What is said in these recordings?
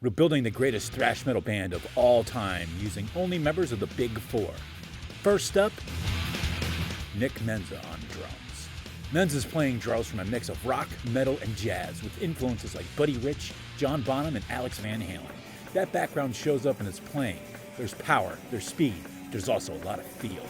rebuilding the greatest thrash metal band of all time using only members of the Big Four. First up, Nick Menza on drums. Menza's playing draws from a mix of rock, metal, and jazz with influences like Buddy Rich, John Bonham, and Alex Van Halen. That background shows up in his playing. There's power, there's speed, there's also a lot of feel.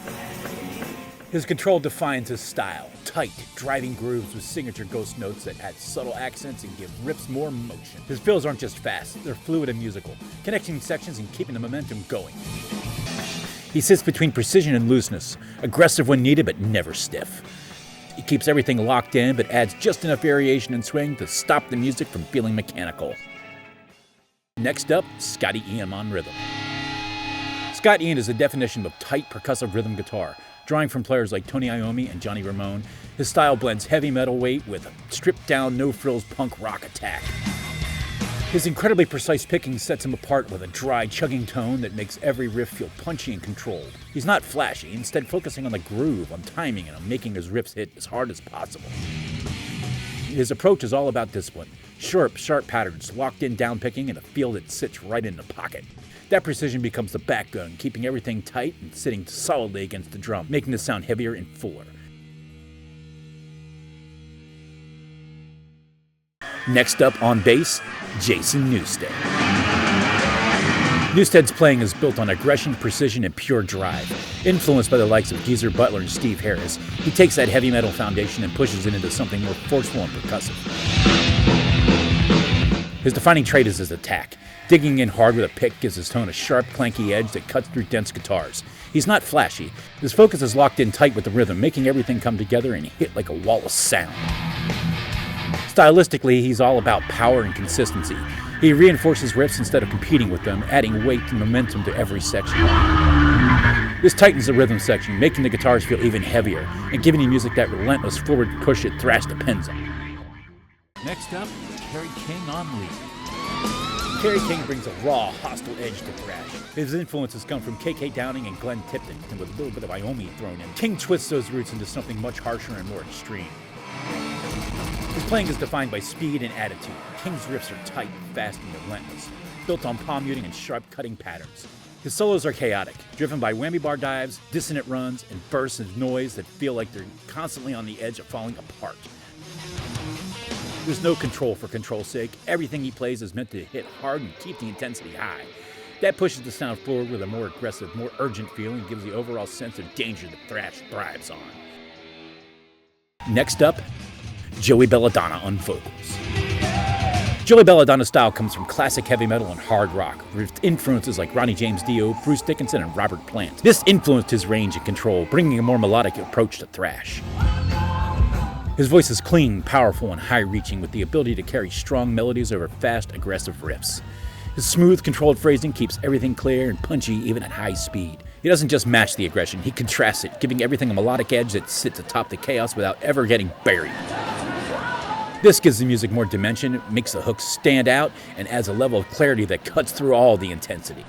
His control defines his style, tight, driving grooves with signature ghost notes that add subtle accents and give riffs more motion. His fills aren't just fast, they're fluid and musical, connecting sections and keeping the momentum going. He sits between precision and looseness, aggressive when needed but never stiff. He keeps everything locked in but adds just enough variation and swing to stop the music from feeling mechanical. Next up, Scotty Ian on rhythm. Scott Ian is the definition of tight percussive rhythm guitar. Drawing from players like Tony Iommi and Johnny Ramone, his style blends heavy metal weight with a stripped-down, no-frills punk rock attack. His incredibly precise picking sets him apart with a dry, chugging tone that makes every riff feel punchy and controlled. He's not flashy, instead focusing on the groove, on timing, and on making his riffs hit as hard as possible. His approach is all about discipline. Sharp patterns, locked-in down-picking, and a feel that sits right in the pocket. That precision becomes the backbone, keeping everything tight and sitting solidly against the drum, making the sound heavier and fuller. Next up on bass, Jason Newsted. Newsted's playing is built on aggression, precision, and pure drive. Influenced by the likes of Geezer Butler and Steve Harris, he takes that heavy metal foundation and pushes it into something more forceful and percussive. His defining trait is his attack. Digging in hard with a pick gives his tone a sharp, clanky edge that cuts through dense guitars. He's not flashy. His focus is locked in tight with the rhythm, making everything come together and hit like a wall of sound. Stylistically, he's all about power and consistency. He reinforces riffs instead of competing with them, adding weight and momentum to every section. This tightens the rhythm section, making the guitars feel even heavier, and giving you music that relentless forward push that thrash depends on. Next up, Kerry King on lead. Kerry King brings a raw, hostile edge to thrash. His influences come from KK Downing and Glenn Tipton, and with a little bit of Iommi thrown in. King twists those roots into something much harsher and more extreme. His playing is defined by speed and attitude. King's riffs are tight, fast, and relentless, built on palm muting and sharp cutting patterns. His solos are chaotic, driven by whammy bar dives, dissonant runs, and bursts of noise that feel like they're constantly on the edge of falling apart. There's no control for control's sake. Everything he plays is meant to hit hard and keep the intensity high. That pushes the sound forward with a more aggressive, more urgent feel and gives the overall sense of danger that thrash thrives on. Next up, Joey Belladonna on vocals. Joey Belladonna's style comes from classic heavy metal and hard rock, with influences like Ronnie James Dio, Bruce Dickinson, and Robert Plant. This influenced his range and control, bringing a more melodic approach to thrash. His voice is clean, powerful, and high-reaching, with the ability to carry strong melodies over fast, aggressive riffs. His smooth, controlled phrasing keeps everything clear and punchy even at high speed. He doesn't just match the aggression, he contrasts it, giving everything a melodic edge that sits atop the chaos without ever getting buried. This gives the music more dimension, makes the hooks stand out, and adds a level of clarity that cuts through all the intensity.